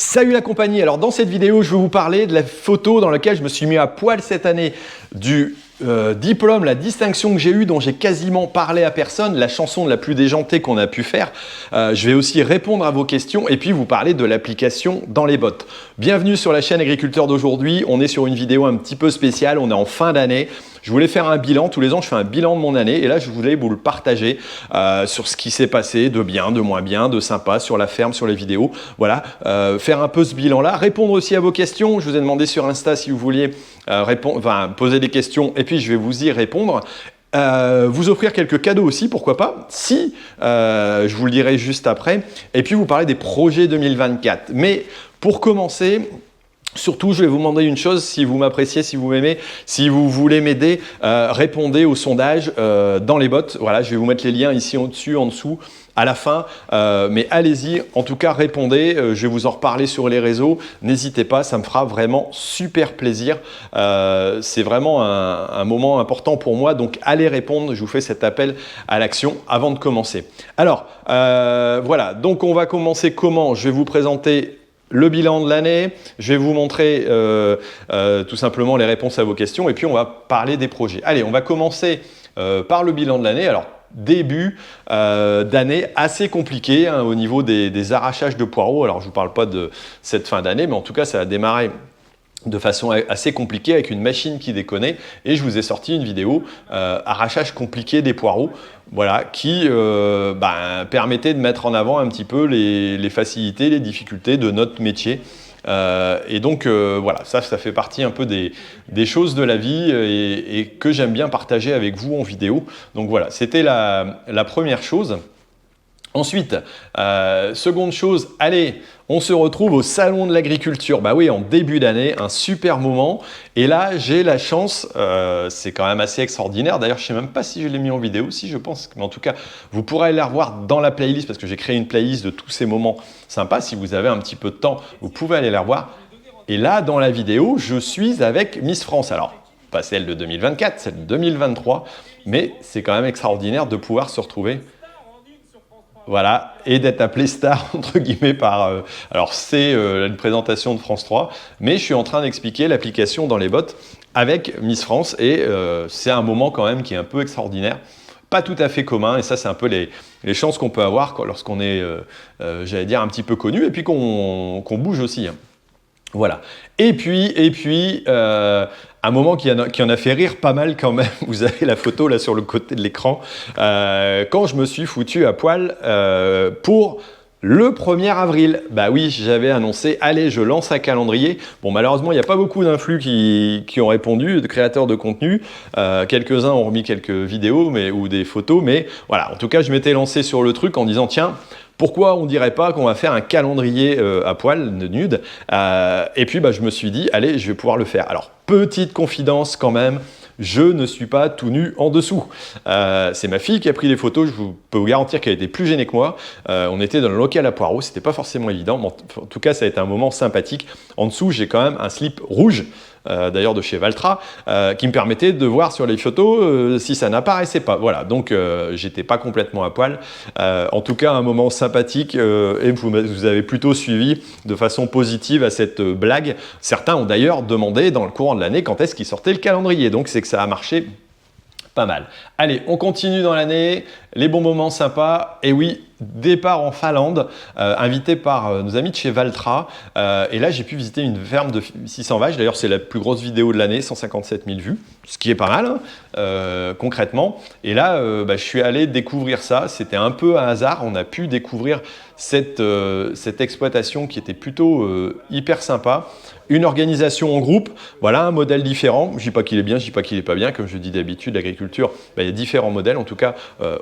Salut la compagnie, alors dans cette vidéo je vais vous parler de la photo dans laquelle je me suis mis à poil cette année du diplôme, la distinction que j'ai eue dont j'ai quasiment parlé à personne, la chanson la plus déjantée qu'on a pu faire. Je vais aussi répondre à vos questions et puis vous parler de l'application dans les bottes. Bienvenue sur la chaîne Agriculteur d'aujourd'hui, on est sur une vidéo un petit peu spéciale, on est en fin d'année. Je voulais faire un bilan, tous les ans je fais un bilan de mon année et là je voulais vous le partager sur ce qui s'est passé de bien, de moins bien, de sympa, sur la ferme, sur les vidéos. Voilà, faire un peu ce bilan là, répondre aussi à vos questions. Je vous ai demandé sur Insta si vous vouliez poser des questions et puis je vais vous y répondre. Vous offrir quelques cadeaux aussi, pourquoi pas, si, je vous le dirai juste après, et puis vous parler des projets 2024. Mais pour commencer, surtout, je vais vous demander une chose, si vous m'appréciez, si vous m'aimez, si vous voulez m'aider, répondez au sondage dans les bottes. Voilà, je vais vous mettre les liens ici au-dessus, en dessous, à la fin. Mais allez-y, en tout cas, répondez. Je vais vous en reparler sur les réseaux. N'hésitez pas, ça me fera vraiment super plaisir. C'est vraiment un moment important pour moi. Donc, allez répondre. Je vous fais cet appel à l'action avant de commencer. Alors, voilà. Donc, on va commencer comment? Je vais vous présenter le bilan de l'année, je vais vous montrer tout simplement les réponses à vos questions et puis on va parler des projets. Allez, on va commencer par le bilan de l'année. Alors, début d'année assez compliqué au niveau des arrachages de poireaux. Alors, je ne vous parle pas de cette fin d'année, mais en tout cas, ça a démarré de façon assez compliquée avec une machine qui déconnait et je vous ai sorti une vidéo arrachage compliqué des poireaux, voilà, qui permettait de mettre en avant un petit peu les facilités, les difficultés de notre métier. Et donc voilà, ça fait partie un peu des choses de la vie et que j'aime bien partager avec vous en vidéo. Donc voilà, c'était la première chose. Ensuite, seconde chose, allez, on se retrouve au salon de l'agriculture. Bah oui, en début d'année, un super moment. Et là, j'ai la chance, c'est quand même assez extraordinaire. D'ailleurs, je ne sais même pas si je l'ai mis en vidéo, si je pense. Mais en tout cas, vous pourrez la revoir dans la playlist parce que j'ai créé une playlist de tous ces moments sympas. Si vous avez un petit peu de temps, vous pouvez aller la revoir. Et là, dans la vidéo, je suis avec Miss France. Alors, pas celle de 2024, celle de 2023. Mais c'est quand même extraordinaire de pouvoir se retrouver. Voilà, et d'être appelé star, entre guillemets, par... alors, c'est une présentation de France 3, mais je suis en train d'expliquer l'application dans les bottes avec Miss France, et c'est un moment quand même qui est un peu extraordinaire, pas tout à fait commun, et ça, c'est un peu les chances qu'on peut avoir lorsqu'on est, j'allais dire, un petit peu connu, et puis qu'on bouge aussi. Voilà. Et puis un moment qui en a fait rire pas mal quand même, vous avez la photo là sur le côté de l'écran, quand je me suis foutu à poil pour le 1er avril. Bah oui, j'avais annoncé, allez, je lance un calendrier. Bon, malheureusement, il n'y a pas beaucoup d'influx qui ont répondu, de créateurs de contenu. Quelques-uns ont remis quelques vidéos ou des photos, mais voilà, en tout cas, je m'étais lancé sur le truc en disant, tiens, pourquoi on ne dirait pas qu'on va faire un calendrier à poil, nude et puis je me suis dit, allez, je vais pouvoir le faire. Alors, petite confidence quand même, je ne suis pas tout nu en dessous. C'est ma fille qui a pris les photos, je peux vous garantir qu'elle était plus gênée que moi. On était dans le local à poireaux, c'était pas forcément évident, mais en tout cas, ça a été un moment sympathique. En dessous, j'ai quand même un slip rouge, d'ailleurs de chez Valtra, qui me permettait de voir sur les photos si ça n'apparaissait pas. Voilà, donc j'étais pas complètement à poil. En tout cas, un moment sympathique et vous avez plutôt suivi de façon positive à cette blague. Certains ont d'ailleurs demandé dans le courant de l'année quand est-ce qu'il sortait le calendrier. Donc c'est que ça a marché pas mal. Allez, on continue dans l'année, les bons moments sympas. Et oui, départ en Finlande, invité par nos amis de chez Valtra. Et là, j'ai pu visiter une ferme de 600 vaches. D'ailleurs, c'est la plus grosse vidéo de l'année, 157 000 vues, ce qui est pas mal, concrètement. Et là, je suis allé découvrir ça. C'était un peu un hasard. On a pu découvrir cette exploitation qui était plutôt hyper sympa. Une organisation en groupe, voilà un modèle différent. Je ne dis pas qu'il est bien, je ne dis pas qu'il n'est pas bien. Comme je dis d'habitude, l'agriculture, il y a différents modèles. En tout cas,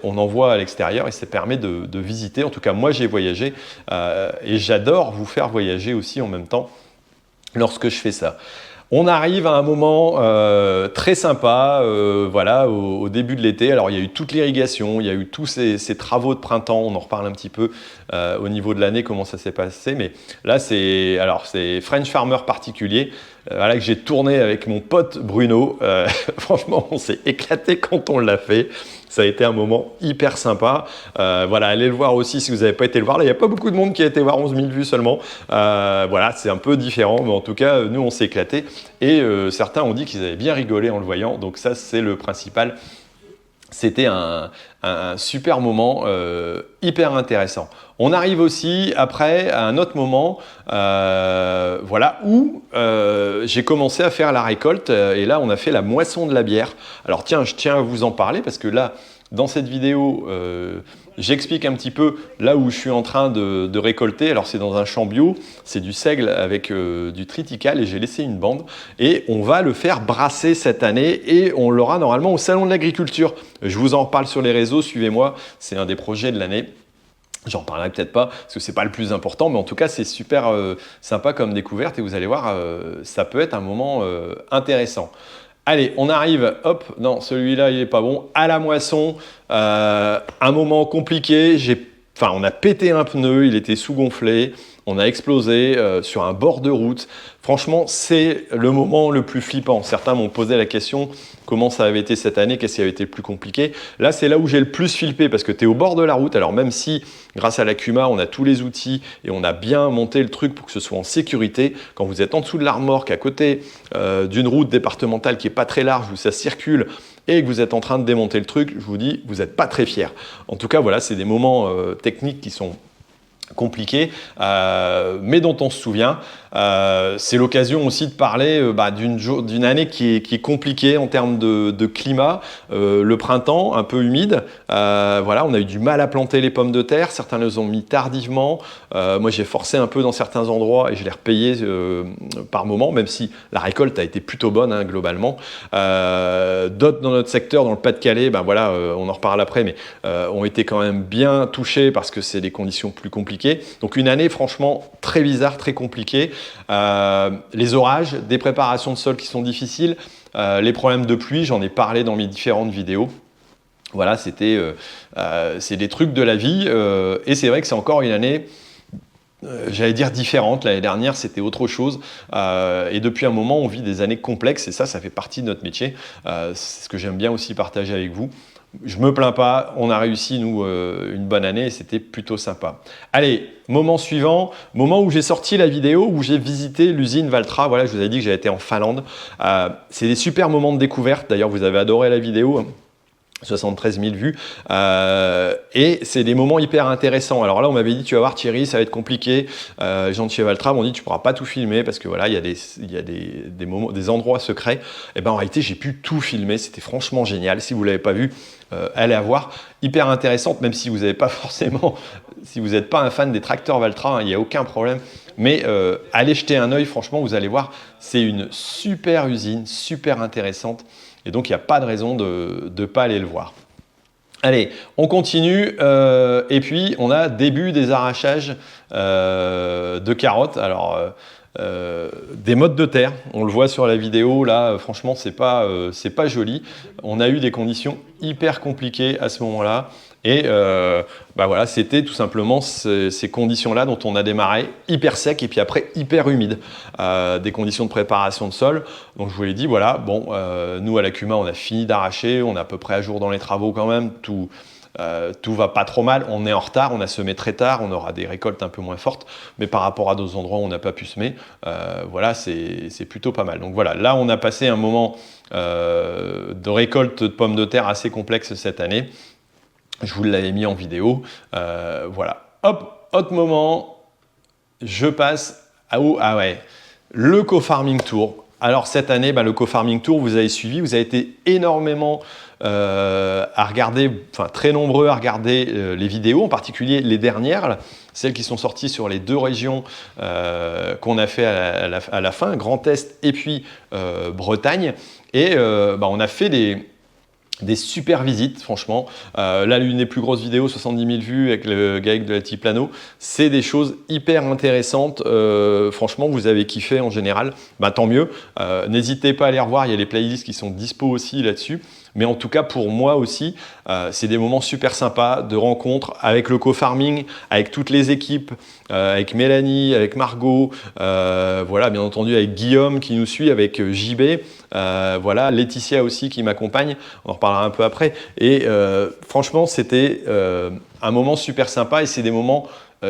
on en voit à l'extérieur et ça permet de visiter. En tout cas, moi, j'ai voyagé et j'adore vous faire voyager aussi en même temps lorsque je fais ça. On arrive à un moment très sympa, voilà, au début de l'été. Alors, il y a eu toute l'irrigation, il y a eu tous ces travaux de printemps. On en reparle un petit peu au niveau de l'année, comment ça s'est passé. Mais là, c'est French Farmer particulier. voilà, que j'ai tourné avec mon pote Bruno. Franchement, on s'est éclaté quand on l'a fait. Ça a été un moment hyper sympa. Voilà, allez le voir aussi si vous n'avez pas été le voir. Là, il n'y a pas beaucoup de monde qui a été voir 11 000 vues seulement. Voilà, c'est un peu différent, mais en tout cas, nous, on s'est éclaté. Et certains ont dit qu'ils avaient bien rigolé en le voyant. Donc ça, c'est le principal. C'était un super moment, hyper intéressant. On arrive aussi après à un autre moment voilà, où j'ai commencé à faire la récolte et là on a fait la moisson de la bière. Alors tiens, je tiens à vous en parler parce que là, dans cette vidéo, j'explique un petit peu là où je suis en train de récolter. Alors c'est dans un champ bio, c'est du seigle avec du triticale et j'ai laissé une bande. Et on va le faire brasser cette année et on l'aura normalement au Salon de l'Agriculture. Je vous en reparle sur les réseaux, suivez-moi, c'est un des projets de l'année. J'en parlerai peut-être pas parce que c'est pas le plus important, mais en tout cas c'est super sympa comme découverte et vous allez voir, ça peut être un moment intéressant. Allez, on arrive, hop, non, celui-là, il n'est pas bon, à la moisson, un moment compliqué, on a pété un pneu, il était sous-gonflé, on a explosé sur un bord de route. Franchement, c'est le moment le plus flippant. Certains m'ont posé la question, comment ça avait été cette année, qu'est-ce qui avait été le plus compliqué. Là, c'est là où j'ai le plus flippé parce que tu es au bord de la route. Alors même si, grâce à la Cuma, on a tous les outils et on a bien monté le truc pour que ce soit en sécurité, quand vous êtes en dessous de la remorque, à côté d'une route départementale qui n'est pas très large, où ça circule, et que vous êtes en train de démonter le truc, je vous dis, vous n'êtes pas très fiers. En tout cas, voilà, c'est des moments techniques qui sont compliqués, mais dont on se souvient. C'est l'occasion aussi de parler d'une année qui est compliquée en termes de climat. Le printemps, un peu humide. Voilà, on a eu du mal à planter les pommes de terre. Certains les ont mis tardivement. Moi, j'ai forcé un peu dans certains endroits et je l'ai repayé par moment, même si la récolte a été plutôt bonne hein, globalement. D'autres dans notre secteur, dans le Pas-de-Calais, voilà, on en reparle après, mais ont été quand même bien touchés parce que c'est des conditions plus compliquées. Donc une année franchement très bizarre, très compliquée. Les orages, des préparations de sol qui sont difficiles, les problèmes de pluie, j'en ai parlé dans mes différentes vidéos. Voilà, c'est des trucs de la vie et c'est vrai que c'est encore une année j'allais dire différente. L'année dernière, c'était autre chose. Et depuis un moment, on vit des années complexes et ça fait partie de notre métier. C'est ce que j'aime bien aussi partager avec vous. Je me plains pas, on a réussi, nous, une bonne année et c'était plutôt sympa. Allez, moment suivant, moment où j'ai sorti la vidéo, où j'ai visité l'usine Valtra. Voilà, je vous avais dit que j'avais été en Finlande. C'est des super moments de découverte. D'ailleurs, vous avez adoré la vidéo. Hein. 73 000 vues et c'est des moments hyper intéressants. Alors là on m'avait dit tu vas voir Thierry ça va être compliqué, les gens de chez Valtra m'ont dit tu pourras pas tout filmer parce que voilà il y a des moments, des endroits secrets. Et ben en réalité j'ai pu tout filmer, c'était franchement génial. Si vous l'avez pas vu, allez à voir, hyper intéressante même si vous n'avez pas forcément, si vous n'êtes pas un fan des tracteurs Valtra, il n'y a aucun problème. Mais allez jeter un œil, franchement vous allez voir, c'est une super usine, super intéressante. Et donc, il n'y a pas de raison de ne pas aller le voir. Allez, on continue. Et puis, on a début des arrachages de carottes. Alors, des mottes de terre. On le voit sur la vidéo. Là, franchement, c'est pas joli. On a eu des conditions hyper compliquées à ce moment-là. Et voilà, c'était tout simplement ces conditions-là dont on a démarré hyper sec et puis après hyper humide. Des conditions de préparation de sol. Donc je vous l'ai dit, voilà, bon, nous à la Cuma, on a fini d'arracher, on est à peu près à jour dans les travaux quand même, tout va pas trop mal, on est en retard, on a semé très tard, on aura des récoltes un peu moins fortes, mais par rapport à d'autres endroits où on n'a pas pu semer, voilà, c'est plutôt pas mal. Donc voilà, là on a passé un moment de récolte de pommes de terre assez complexe cette année. Je vous l'avais mis en vidéo. Voilà. Hop, autre moment. Je passe ah ouais, le co-farming tour. Alors cette année, le co-farming tour, vous avez suivi, vous avez été énormément à regarder, enfin très nombreux à regarder les vidéos, en particulier les dernières, là, celles qui sont sorties sur les deux régions qu'on a fait à la fin, Grand Est et puis Bretagne. Et on a fait des super visites, franchement. Là, l'une des plus grosses vidéos, 70 000 vues avec le GAEC de l'Altiplano, c'est des choses hyper intéressantes. Franchement, vous avez kiffé en général, tant mieux. N'hésitez pas à les revoir, il y a les playlists qui sont dispo aussi là-dessus. mais en tout cas pour moi aussi, c'est des moments super sympas de rencontres avec le co-farming, avec toutes les équipes, avec Mélanie, avec Margot, voilà, bien entendu avec Guillaume qui nous suit, avec JB, voilà, Laetitia aussi qui m'accompagne, on en reparlera un peu après. Et franchement, c'était un moment super sympa et c'est des moments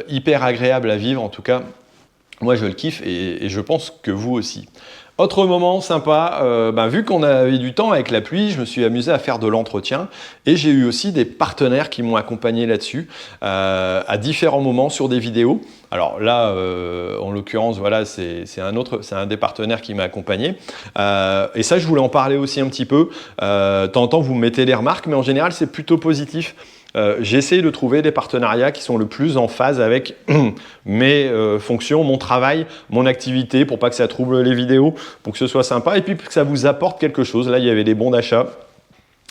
hyper agréables à vivre. En tout cas, moi, je le kiffe et je pense que vous aussi. Autre moment sympa, vu qu'on avait du temps avec la pluie, je me suis amusé à faire de l'entretien et j'ai eu aussi des partenaires qui m'ont accompagné là-dessus à différents moments sur des vidéos. Alors là, en l'occurrence, voilà, c'est un des partenaires qui m'a accompagné. Et ça, je voulais en parler aussi un petit peu. De temps en temps, vous me mettez des remarques, mais en général, c'est plutôt positif. J'essaie de trouver des partenariats qui sont le plus en phase avec mes fonctions, mon travail, mon activité, pour pas que ça trouble les vidéos, pour que ce soit sympa et puis que ça vous apporte quelque chose. Là, il y avait des bons d'achat.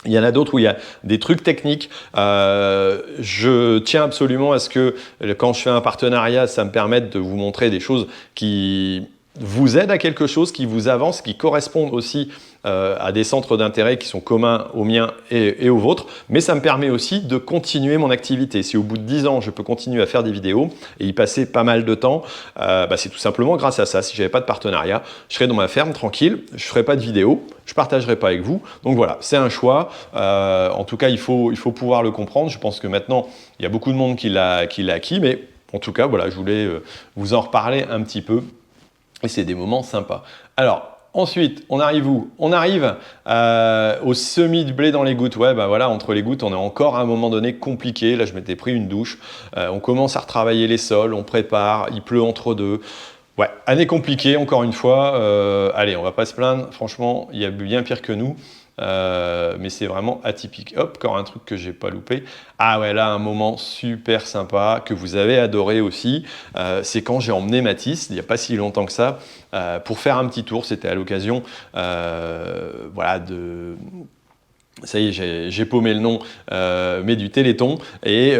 Il y en a d'autres où il y a des trucs techniques. Je tiens absolument à ce que quand je fais un partenariat, ça me permette de vous montrer des choses qui vous aident à quelque chose, qui vous avancent, qui correspondent aussi à des centres d'intérêt qui sont communs aux miens et aux vôtres, mais ça me permet aussi de continuer mon activité. Si au bout de 10 ans, je peux continuer à faire des vidéos et y passer pas mal de temps, c'est tout simplement grâce à ça. Si je n'avais pas de partenariat, je serais dans ma ferme tranquille, je ne ferais pas de vidéos, je ne partagerai pas avec vous. Donc voilà, c'est un choix. En tout cas, il faut pouvoir le comprendre. Je pense que maintenant, il y a beaucoup de monde qui l'a acquis, mais en tout cas, voilà, je voulais vous en reparler un petit peu. Et c'est des moments sympas. Alors, ensuite, on arrive où? On arrive au semis de blé dans les gouttes. Ouais, voilà, entre les gouttes, on est encore à un moment donné compliqué. Là, je m'étais pris une douche. On commence à retravailler les sols, on prépare, il pleut entre deux. Ouais, année compliquée, encore une fois. Allez, on va pas se plaindre. Franchement, il y a bien pire que nous. Mais c'est vraiment atypique. Hop, encore un truc que j'ai pas loupé. Ah ouais, là un moment super sympa que vous avez adoré aussi, c'est quand j'ai emmené Mathis, il n'y a pas si longtemps que ça, pour faire un petit tour. C'était à l'occasion voilà, ça y est, j'ai paumé le nom, mais du Téléthon. Et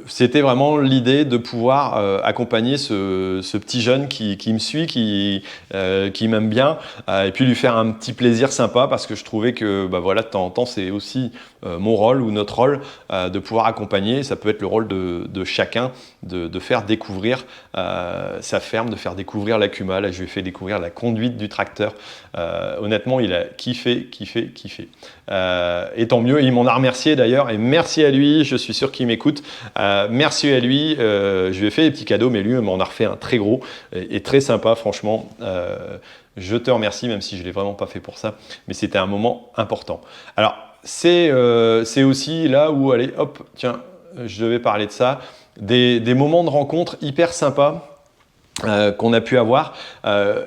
c'était vraiment l'idée de pouvoir accompagner ce petit jeune qui me suit, qui m'aime bien, et puis lui faire un petit plaisir sympa, parce que je trouvais que voilà, de temps en temps, c'est aussi mon rôle ou notre rôle de pouvoir accompagner. Ça peut être le rôle de chacun, de faire découvrir sa ferme, de faire découvrir la Cuma. Là, je lui ai fait découvrir la conduite du tracteur. Honnêtement, il a kiffé. Et tant mieux, il m'en a remercié d'ailleurs, et merci à lui, je suis sûr qu'il m'écoute. Merci à lui, je lui ai fait des petits cadeaux, mais lui m'en a refait un très gros et très sympa, franchement. Je te remercie, même si je ne l'ai vraiment pas fait pour ça, mais c'était un moment important. Alors, c'est aussi là où, allez, hop, tiens, je devais parler de ça, des moments de rencontre hyper sympas qu'on a pu avoir.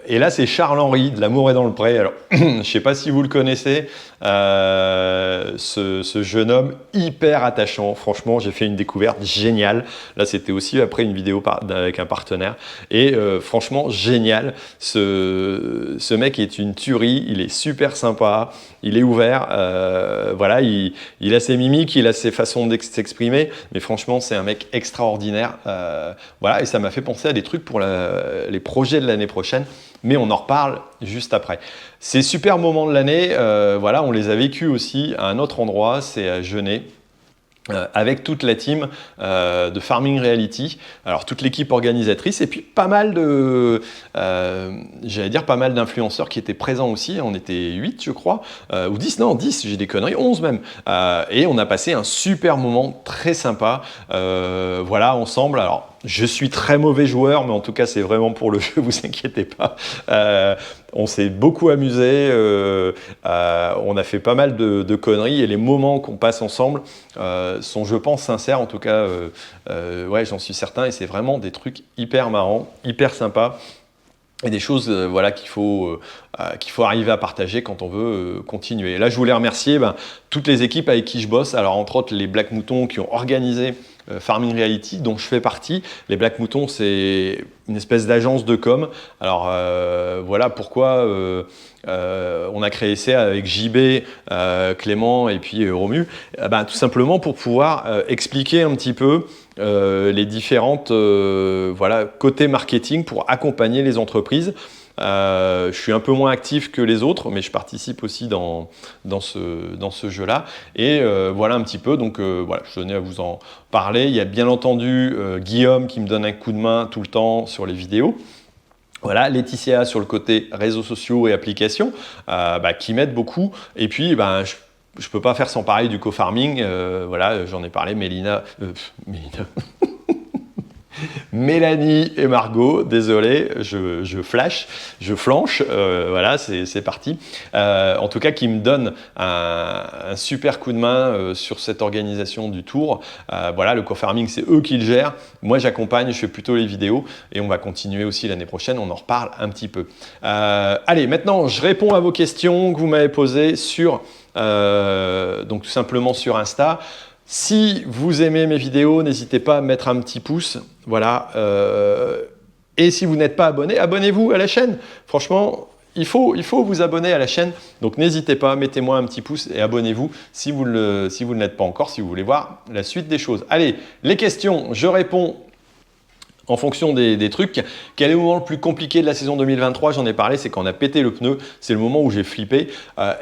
Et là, c'est Charles-Henri de L'Amour est dans le pré. Alors, je ne sais pas si vous le connaissez, ce jeune homme hyper attachant. Franchement, j'ai fait une découverte géniale. Là, c'était aussi après une vidéo avec un partenaire. Et franchement, génial. Ce mec est une tuerie. Il est super sympa. Il est ouvert. Voilà, il a ses mimiques, il a ses façons de s'exprimer. Mais franchement, c'est un mec extraordinaire. Voilà, et ça m'a fait penser à des trucs pour les projets de l'année prochaine, mais on en reparle juste après. Ces super moments de l'année, voilà, on les a vécus aussi à un autre endroit, c'est à Genève. Avec toute la team de Farming Reality, alors toute l'équipe organisatrice, et puis pas mal j'allais dire pas mal d'influenceurs qui étaient présents aussi. On était 8 je crois, ou 10, non 10, j'ai des conneries, 11 même, et on a passé un super moment très sympa, voilà, ensemble. Alors je suis très mauvais joueur, mais en tout cas c'est vraiment pour le jeu, vous inquiétez pas. On s'est beaucoup amusé, on a fait pas mal de conneries, et les moments qu'on passe ensemble sont, je pense, sincères. En tout cas, ouais, j'en suis certain, et c'est vraiment des trucs hyper marrants, hyper sympas, et des choses voilà, qu'il faut arriver à partager quand on veut continuer. Et là, je voulais remercier toutes les équipes avec qui je bosse. Alors, entre autres, les Black Moutons qui ont organisé Farming Reality, dont je fais partie. Les Black Moutons, c'est une espèce d'agence de com. Alors, voilà pourquoi on a créé ça avec JB, Clément et puis Romu. Tout simplement pour pouvoir expliquer un petit peu les différentes voilà, côtés marketing pour accompagner les entreprises. Je suis un peu moins actif que les autres, mais je participe aussi dans ce jeu-là. Et voilà un petit peu, donc voilà, je tenais à vous en parler. Il y a bien entendu Guillaume qui me donne un coup de main tout le temps sur les vidéos. Voilà, Laetitia sur le côté réseaux sociaux et applications, qui m'aide beaucoup. Et puis, je ne peux pas faire sans parler du co-farming. Voilà, j'en ai parlé, Mélanie et Margot, désolé, je flanche, voilà, c'est parti. En tout cas, qui me donne un super coup de main sur cette organisation du tour. Voilà, le co-farming, c'est eux qui le gèrent. Moi, j'accompagne, je fais plutôt les vidéos et on va continuer aussi l'année prochaine, on en reparle un petit peu. Allez, maintenant, je réponds à vos questions que vous m'avez posées sur, donc tout simplement sur Insta. Si vous aimez mes vidéos, n'hésitez pas à mettre un petit pouce. Voilà. Et si vous n'êtes pas abonné, abonnez-vous à la chaîne. Franchement, il faut vous abonner à la chaîne. Donc n'hésitez pas, mettez-moi un petit pouce et abonnez-vous si vous ne l'êtes pas encore, si vous voulez voir la suite des choses. Allez, les questions, je réponds en fonction des trucs. Quel est le moment le plus compliqué de la saison 2023? J'en ai parlé, c'est quand on a pété le pneu. C'est le moment où j'ai flippé.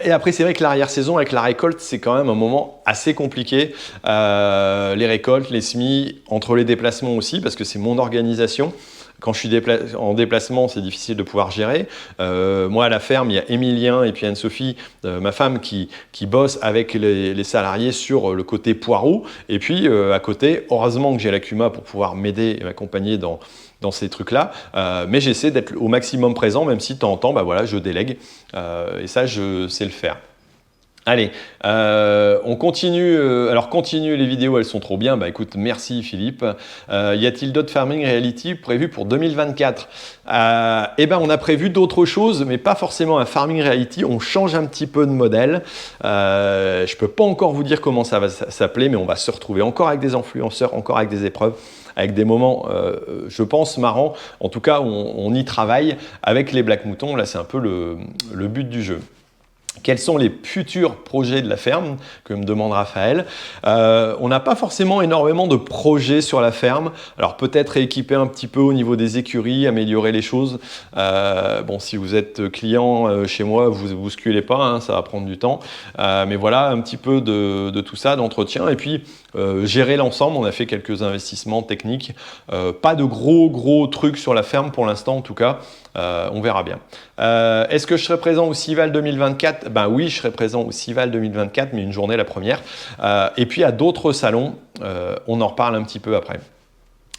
Et après, c'est vrai que l'arrière-saison avec la récolte, c'est quand même un moment assez compliqué. Les récoltes, les semis, entre les déplacements aussi, parce que c'est mon organisation. Quand je suis en déplacement, c'est difficile de pouvoir gérer. Moi, à la ferme, il y a Emilien et puis Anne-Sophie, ma femme, qui bosse avec les salariés sur le côté poireau. Et puis, à côté, heureusement que j'ai la CUMA pour pouvoir m'aider et m'accompagner dans ces trucs-là. Mais j'essaie d'être au maximum présent, même si de temps en temps, voilà, je délègue. Et ça, je sais le faire. Allez, on continue. Alors, continue les vidéos, elles sont trop bien. Écoute, merci Philippe. Y a-t-il d'autres farming reality prévus pour 2024? On a prévu d'autres choses, mais pas forcément un farming reality. On change un petit peu de modèle. Je peux pas encore vous dire comment ça va s'appeler, mais on va se retrouver encore avec des influenceurs, encore avec des épreuves, avec des moments, je pense, marrants. En tout cas, on y travaille avec les Black Moutons. Là, c'est un peu le but du jeu. Quels sont les futurs projets de la ferme, que me demande Raphaël. On n'a pas forcément énormément de projets sur la ferme. Alors peut-être rééquiper un petit peu au niveau des écuries, améliorer les choses. Bon, si vous êtes client chez moi, vous ne bousculez pas, hein, ça va prendre du temps. Mais voilà, un petit peu de tout ça, d'entretien. Et puis, gérer l'ensemble. On a fait quelques investissements techniques. Pas de gros trucs sur la ferme pour l'instant, en tout cas. On verra bien. Est-ce que je serai présent au Cival 2024? Oui, je serai présent au Cival 2024, mais une journée la première. Et puis à d'autres salons, on en reparle un petit peu après.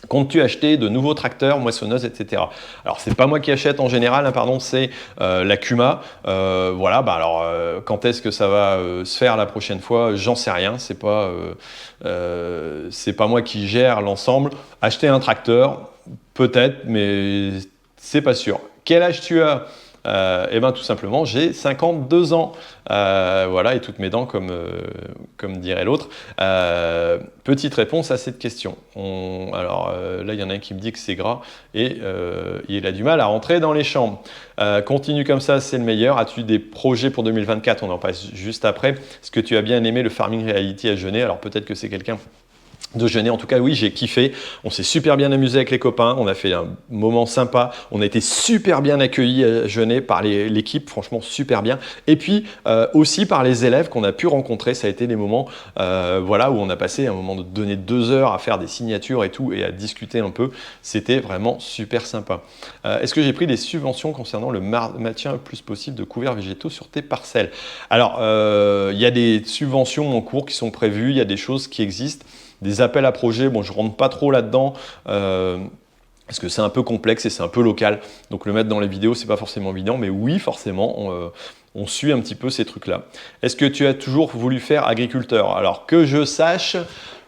Comptes-tu acheter de nouveaux tracteurs, moissonneuses, etc. Alors, c'est pas moi qui achète en général, hein, pardon, c'est la CUMA. Voilà, alors, quand est-ce que ça va se faire la prochaine fois? J'en sais rien, c'est pas moi qui gère l'ensemble. Acheter un tracteur, peut-être, mais c'est pas sûr. Quel âge tu as? Tout simplement, j'ai 52 ans. Voilà, et toutes mes dents, comme dirait l'autre. Petite réponse à cette question. Là, il y en a un qui me dit que c'est gras et il a du mal à rentrer dans les chambres. Continue comme ça, c'est le meilleur. As-tu des projets pour 2024? On en passe juste après. Est-ce que tu as bien aimé le Farming Reality à Genève? Alors peut-être que c'est quelqu'un de Genève. En tout cas, oui, j'ai kiffé. On s'est super bien amusé avec les copains. On a fait un moment sympa. On a été super bien accueillis à Genève par l'équipe. Franchement, super bien. Et puis, aussi par les élèves qu'on a pu rencontrer. Ça a été des moments voilà, où on a passé un moment de donner 2 heures à faire des signatures et tout et à discuter un peu. C'était vraiment super sympa. Est-ce que j'ai pris des subventions concernant le maintien le plus possible de couverts végétaux sur tes parcelles? Alors, il y a des subventions en cours qui sont prévues. Il y a des choses qui existent. Des appels à projets, bon, je ne rentre pas trop là-dedans parce que c'est un peu complexe et c'est un peu local. Donc le mettre dans les vidéos, c'est pas forcément évident, mais oui, forcément, on suit un petit peu ces trucs-là. Est-ce que tu as toujours voulu faire agriculteur? Alors que je sache,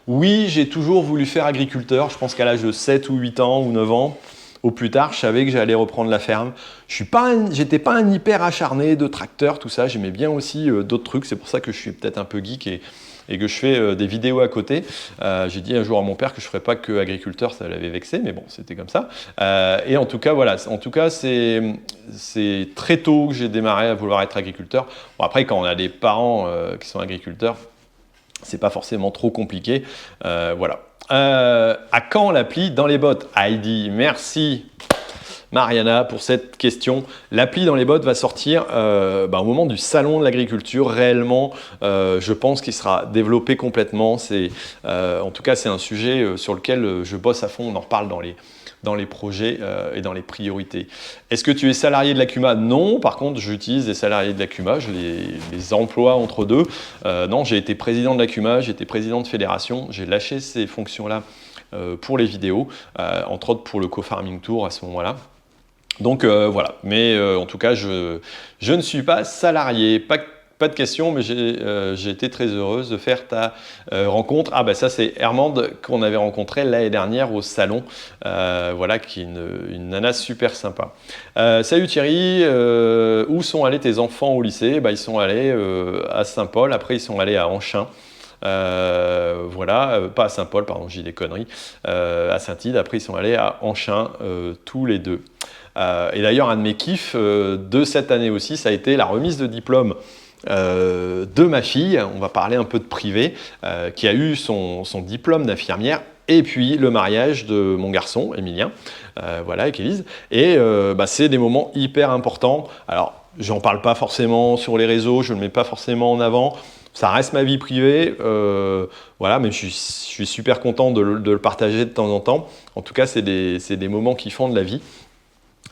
oui, j'ai toujours voulu faire agriculteur. Je pense qu'à l'âge de 7 ou 8 ans ou 9 ans, au plus tard, je savais que j'allais reprendre la ferme. J'étais pas un hyper acharné de tracteur, tout ça. J'aimais bien aussi d'autres trucs. C'est pour ça que je suis peut-être un peu geek et que je fais des vidéos à côté. J'ai dit un jour à mon père que je ne ferais pas que agriculteur, ça l'avait vexé, mais bon, c'était comme ça. Et en tout cas, voilà, c'est très tôt que j'ai démarré à vouloir être agriculteur. Bon, après, quand on a des parents qui sont agriculteurs, c'est pas forcément trop compliqué. Voilà. À quand l'appli dans les bottes? Heidi, merci. Mariana, pour cette question. L'appli dans les bots va sortir au moment du salon de l'agriculture. Réellement, je pense qu'il sera développé complètement. En tout cas, c'est un sujet sur lequel je bosse à fond. On en reparle dans les projets et dans les priorités. Est-ce que tu es salarié de l'Acuma? Non, par contre, j'utilise des salariés de l'Acuma, je les emploie entre deux. Non, j'ai été président de l'Acuma, j'ai été président de fédération, j'ai lâché ces fonctions-là pour les vidéos, entre autres pour le co-farming tour à ce moment-là. Donc voilà, mais en tout cas, je ne suis pas salarié. Pas de question, mais j'ai été très heureuse de faire ta rencontre. Ah ben ça c'est Hermande qu'on avait rencontrée l'année dernière au salon, voilà, qui est une nana super sympa. Salut Thierry, où sont allés tes enfants au lycée? Ils sont allés à Saint-Paul, après ils sont allés à Anchin. Voilà, pas à Saint-Paul, pardon, j'ai des conneries, à Saint-Tide, après ils sont allés à Anchin tous les deux. Et d'ailleurs, un de mes kiffs de cette année aussi, ça a été la remise de diplôme de ma fille. On va parler un peu de privé, qui a eu son diplôme d'infirmière, et puis le mariage de mon garçon, Emilien, voilà, avec Élise. Et c'est des moments hyper importants. Alors, j'en parle pas forcément sur les réseaux, je ne le mets pas forcément en avant. Ça reste ma vie privée, voilà, mais je suis super content de le partager de temps en temps. En tout cas, c'est des moments qui font de la vie.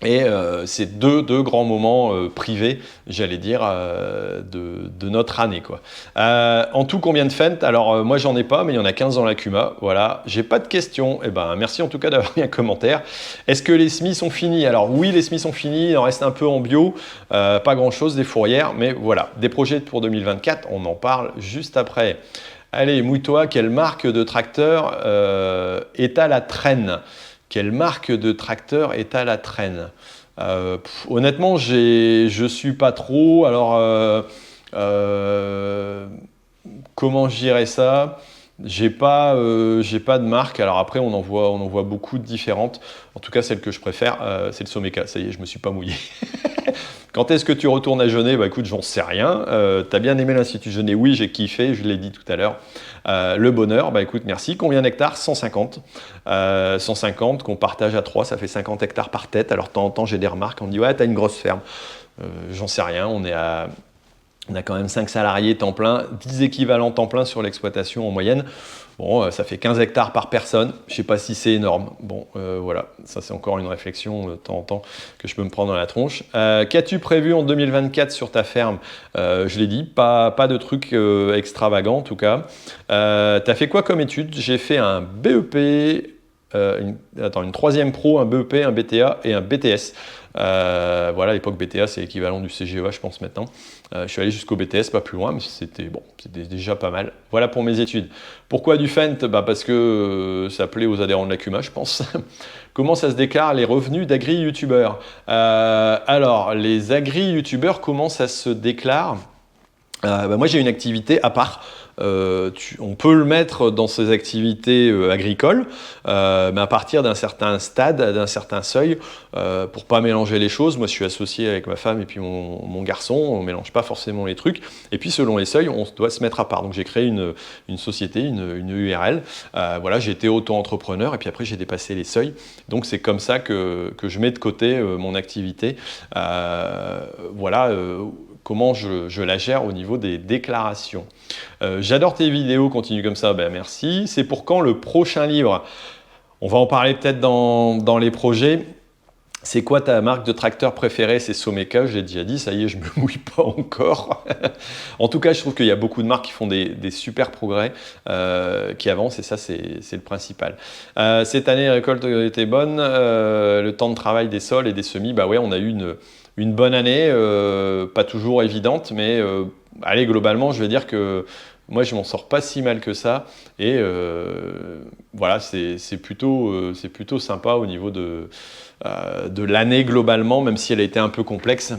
Et c'est deux grands moments privés, j'allais dire, de notre année, quoi. En tout, combien de fentes? Alors, moi, j'en ai pas, mais il y en a 15 dans l'Acuma. Voilà, j'ai pas de questions. Eh ben, merci en tout cas d'avoir mis un commentaire. Est-ce que les semis sont finis? Alors oui, les semis sont finis, il en reste un peu en bio, pas grand-chose, des fourrières, mais voilà, des projets pour 2024, on en parle juste après. Allez, mouille-toi, quelle marque de tracteur est à la traîne? Quelle marque de tracteur est à la traîne? Honnêtement, je suis pas trop. Alors, comment je dirais ça? J'ai pas de marque. Alors après, on en voit beaucoup de différentes. En tout cas, celle que je préfère, c'est le Someka. Ça y est, je me suis pas mouillé. Quand est-ce que tu retournes à Genève? Écoute, j'en sais rien. T'as bien aimé l'Institut Genève? Oui, j'ai kiffé, je l'ai dit tout à l'heure. Le bonheur, écoute, merci. Combien d'hectares? 150. 150 qu'on partage à 3, ça fait 50 hectares par tête. Alors, de temps en temps, j'ai des remarques. On me dit, ouais, t'as une grosse ferme. J'en sais rien. On a quand même 5 salariés temps plein, 10 équivalents temps plein sur l'exploitation en moyenne. Bon, ça fait 15 hectares par personne. Je ne sais pas si c'est énorme. Bon, voilà, ça c'est encore une réflexion de temps en temps que je peux me prendre dans la tronche. Qu'as-tu prévu en 2024 sur ta ferme? Je l'ai dit, pas de trucs extravagants en tout cas. Tu as fait quoi comme étude? J'ai fait un BEP, une troisième pro, un BEP, un BTA et un BTS. Voilà, à l'époque BTA c'est l'équivalent du CGEA je pense maintenant. Je suis allé jusqu'au BTS, pas plus loin, mais c'était déjà pas mal. Voilà pour mes études. Pourquoi du Fent? Parce que ça plaît aux adhérents de l'Acuma, je pense. Comment ça se déclare les revenus d'agri-youtubeurs? Alors, les agri-youtubeurs, comment ça se déclare? Moi j'ai une activité à part. On peut le mettre dans ses activités agricoles, mais à partir d'un certain stade, d'un certain seuil, pour pas mélanger les choses. Moi, je suis associé avec ma femme et puis mon garçon, on mélange pas forcément les trucs. Et puis, selon les seuils, on doit se mettre à part. Donc, j'ai créé une société, une URL. Voilà, j'ai été auto-entrepreneur et puis après, j'ai dépassé les seuils. Donc, c'est comme ça que je mets de côté mon activité. Voilà. Comment je la gère au niveau des déclarations. J'adore tes vidéos, continue comme ça, merci. C'est pour quand le prochain livre? On va en parler peut-être dans les projets. C'est quoi ta marque de tracteur préférée? C'est Someka, je l'ai déjà dit, ça y est, je ne me mouille pas encore. En tout cas, je trouve qu'il y a beaucoup de marques qui font des super progrès, qui avancent, et ça, c'est le principal. Cette année, la récolte était bonne, le temps de travail des sols et des semis, ouais, on a eu une bonne année, pas toujours évidente, mais allez, globalement, je vais dire que moi, je m'en sors pas si mal que ça. Et voilà, c'est plutôt sympa au niveau de l'année globalement, même si elle a été un peu complexe.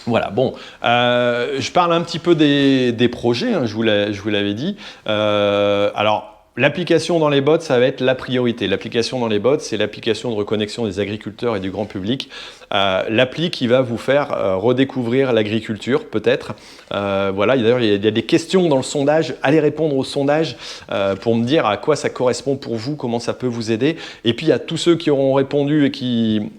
Voilà, bon, je parle un petit peu des projets, hein, je vous l'avais dit. Alors, l'application dans les bots, ça va être la priorité. L'application dans les bots, c'est l'application de reconnexion des agriculteurs et du grand public. L'appli qui va vous faire redécouvrir l'agriculture, peut-être. Voilà, d'ailleurs, il y a des questions dans le sondage. Allez répondre au sondage pour me dire à quoi ça correspond pour vous, comment ça peut vous aider. Et puis, il y a tous ceux qui auront répondu et qui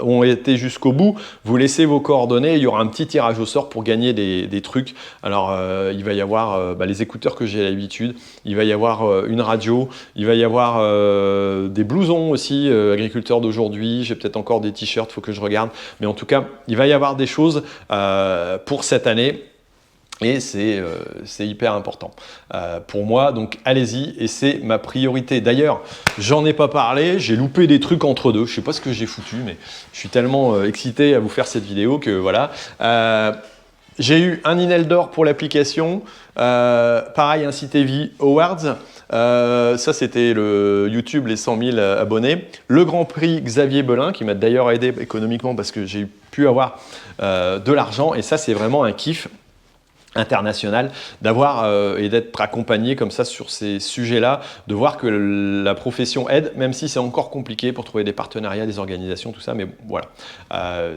ont été jusqu'au bout, vous laissez vos coordonnées, il y aura un petit tirage au sort pour gagner des trucs. Alors il va y avoir les écouteurs que j'ai l'habitude, il va y avoir une radio, il va y avoir des blousons aussi, agriculteurs d'aujourd'hui, j'ai peut-être encore des t-shirts, il faut que je regarde, mais en tout cas il va y avoir des choses pour cette année. Et c'est hyper important pour moi, donc allez-y, et c'est ma priorité. D'ailleurs, j'en ai pas parlé, j'ai loupé des trucs entre deux, je sais pas ce que j'ai foutu, mais je suis tellement excité à vous faire cette vidéo que voilà. J'ai eu un Inel d'or pour l'application, pareil un CTV Awards, ça c'était le YouTube, les 100 000 abonnés. Le Grand Prix Xavier Belin, qui m'a d'ailleurs aidé économiquement parce que j'ai pu avoir de l'argent, et ça c'est vraiment un kiff international d'avoir et d'être accompagné comme ça sur ces sujets-là, de voir que la profession aide, même si c'est encore compliqué pour trouver des partenariats, des organisations, tout ça, mais voilà,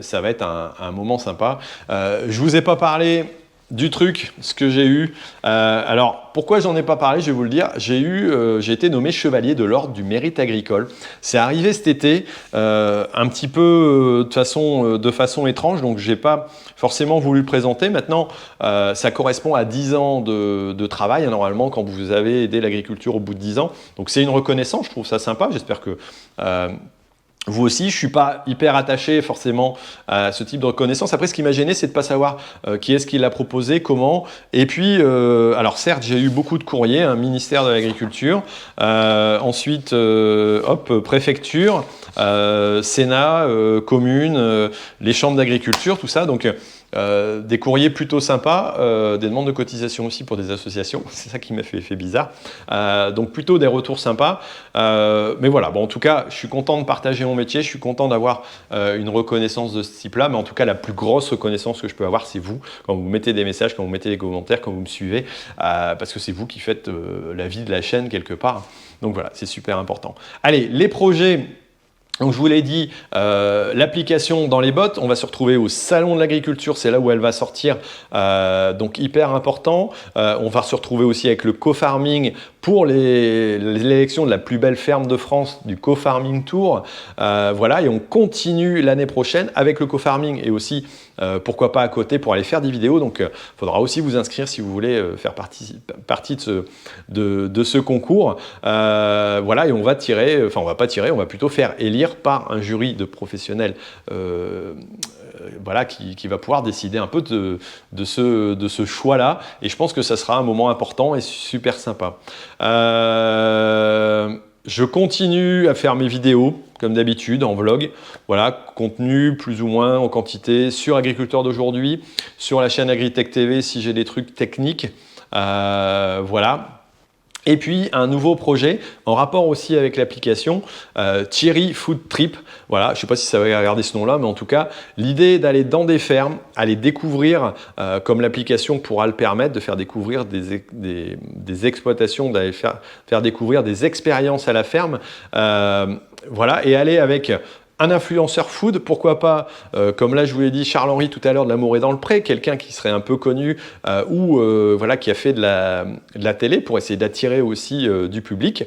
ça va être un moment sympa. Je vous ai pas parlé du truc, ce que j'ai eu. Alors, pourquoi j'en ai pas parlé, je vais vous le dire. J'ai été nommé chevalier de l'ordre du mérite agricole. C'est arrivé cet été, un petit peu de façon étrange, donc j'ai pas forcément voulu le présenter. Maintenant, ça correspond à 10 ans de travail, hein, normalement, quand vous avez aidé l'agriculture au bout de 10 ans. Donc c'est une reconnaissance, je trouve ça sympa. J'espère que vous aussi, je ne suis pas hyper attaché forcément à ce type de reconnaissance. Après, ce qui m'a gêné, c'est de ne pas savoir qui est-ce qui l'a proposé, comment. Et puis, alors certes, j'ai eu beaucoup de courriers, un ministère de l'Agriculture, ensuite, préfecture, Sénat, commune, les chambres d'agriculture, tout ça. Donc, des courriers plutôt sympas, des demandes de cotisation aussi pour des associations, c'est ça qui m'a fait bizarre. Donc plutôt des retours sympas, mais voilà, bon, en tout cas je suis content de partager mon métier, je suis content d'avoir une reconnaissance de ce type-là, mais en tout cas la plus grosse reconnaissance que je peux avoir, c'est vous, quand vous mettez des messages, quand vous mettez des commentaires, quand vous me suivez, parce que c'est vous qui faites la vie de la chaîne quelque part. Donc voilà, c'est super important. Allez, les projets. Donc je vous l'ai dit, l'application dans les bottes, on va se retrouver au Salon de l'Agriculture, c'est là où elle va sortir, donc hyper important. On va se retrouver aussi avec le co-farming pour l'élection de la plus belle ferme de France, du co-farming tour. Voilà, et on continue l'année prochaine avec le co-farming et aussi, pourquoi pas à côté, pour aller faire des vidéos. Donc il faudra aussi vous inscrire si vous voulez faire partie de ce concours. Voilà, et on va tirer, enfin on va pas tirer, on va plutôt faire élire par un jury de professionnels voilà, qui va pouvoir décider un peu de ce choix-là. Et je pense que ça sera un moment important et super sympa. Je continue à faire mes vidéos, comme d'habitude, en vlog. Voilà, contenu plus ou moins en quantité sur Agriculteur d'aujourd'hui, sur la chaîne Agritech TV si j'ai des trucs techniques. Voilà. Et puis un nouveau projet en rapport aussi avec l'application, Thierry Food Trip. Voilà, je ne sais pas si ça va garder ce nom-là, mais en tout cas, l'idée d'aller dans des fermes, aller découvrir, comme l'application pourra le permettre, de faire découvrir des exploitations, d'aller faire découvrir des expériences à la ferme. Voilà, et aller avec un influenceur food, pourquoi pas, comme là je vous l'ai dit, Charles-Henri tout à l'heure de L'Amour est dans le pré, quelqu'un qui serait un peu connu ou voilà, qui a fait de la télé pour essayer d'attirer aussi du public,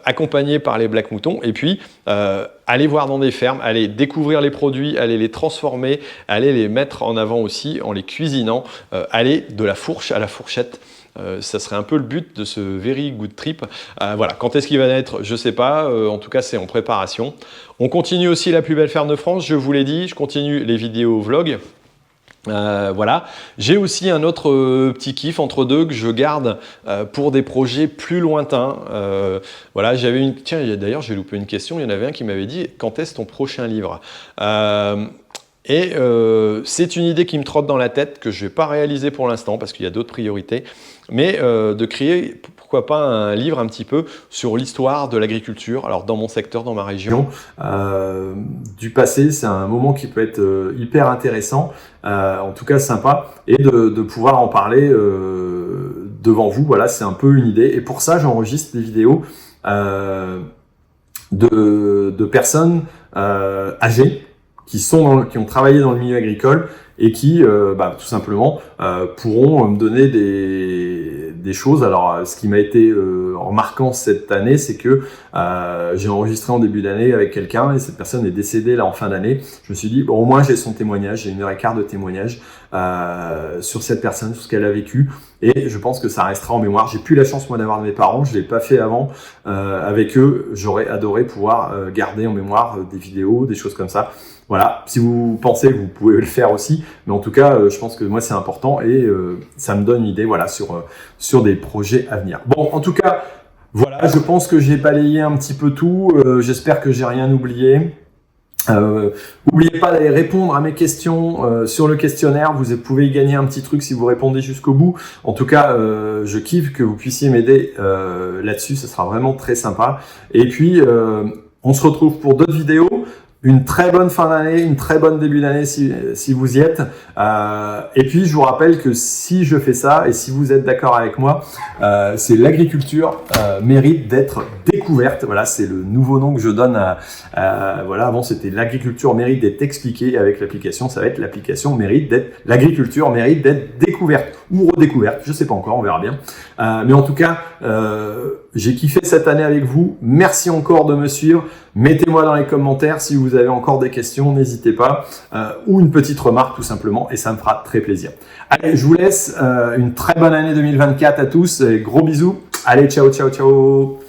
accompagné par les Black Moutons, et puis aller voir dans des fermes, aller découvrir les produits, aller les transformer, aller les mettre en avant aussi en les cuisinant, aller de la fourche à la fourchette. Ça serait un peu le but de ce Very Good Trip. Voilà, quand est-ce qu'il va naître, je ne sais pas, en tout cas c'est en préparation. On continue aussi la plus belle ferme de France, je vous l'ai dit, je continue les vidéos vlogs. Voilà, j'ai aussi un autre petit kiff entre deux que je garde pour des projets plus lointains. Voilà, tiens, d'ailleurs j'ai loupé une question, il y en avait un qui m'avait dit quand est-ce ton prochain livre? Et c'est une idée qui me trotte dans la tête, que je ne vais pas réaliser pour l'instant parce qu'il y a d'autres priorités, mais de créer, pourquoi pas, un livre un petit peu sur l'histoire de l'agriculture, alors dans mon secteur, dans ma région. Du passé, c'est un moment qui peut être hyper intéressant, en tout cas sympa, et de pouvoir en parler devant vous, voilà, c'est un peu une idée. Et pour ça, j'enregistre des vidéos de personnes âgées, qui ont travaillé dans le milieu agricole et qui, tout simplement, pourront me donner des choses. Alors, ce qui m'a été remarquant cette année, c'est que j'ai enregistré en début d'année avec quelqu'un et cette personne est décédée là en fin d'année. Je me suis dit, bon, au moins j'ai son témoignage, j'ai 1h15 de témoignage sur cette personne, sur ce qu'elle a vécu. Et je pense que ça restera en mémoire. J'ai plus la chance moi d'avoir mes parents, je l'ai pas fait avant avec eux. J'aurais adoré pouvoir garder en mémoire des vidéos, des choses comme ça. Voilà, si vous pensez, vous pouvez le faire aussi, mais en tout cas, je pense que moi c'est important et ça me donne une idée, voilà, sur des projets à venir. Bon, en tout cas, voilà, je pense que j'ai balayé un petit peu tout. J'espère que j'ai rien oublié. N'oubliez pas d'aller répondre à mes questions sur le questionnaire. Vous pouvez y gagner un petit truc si vous répondez jusqu'au bout. En tout cas, je kiffe que vous puissiez m'aider là-dessus. Ce sera vraiment très sympa. Et puis, on se retrouve pour d'autres vidéos. Une très bonne fin d'année, une très bonne début d'année si vous y êtes. Et puis, je vous rappelle que si je fais ça, et si vous êtes d'accord avec moi, c'est l'agriculture mérite d'être découverte. Voilà, c'est le nouveau nom que je donne voilà, avant c'était l'agriculture mérite d'être expliquée. Avec l'application, ça va être l'application mérite d'être, l'agriculture mérite d'être découverte ou redécouverte. Je sais pas encore, on verra bien. Mais en tout cas, j'ai kiffé cette année avec vous. Merci encore de me suivre. Mettez-moi dans les commentaires si vous avez encore des questions, n'hésitez pas, ou une petite remarque tout simplement, et ça me fera très plaisir. Allez, je vous laisse, une très bonne année 2024 à tous, et gros bisous. Allez, ciao, ciao, ciao.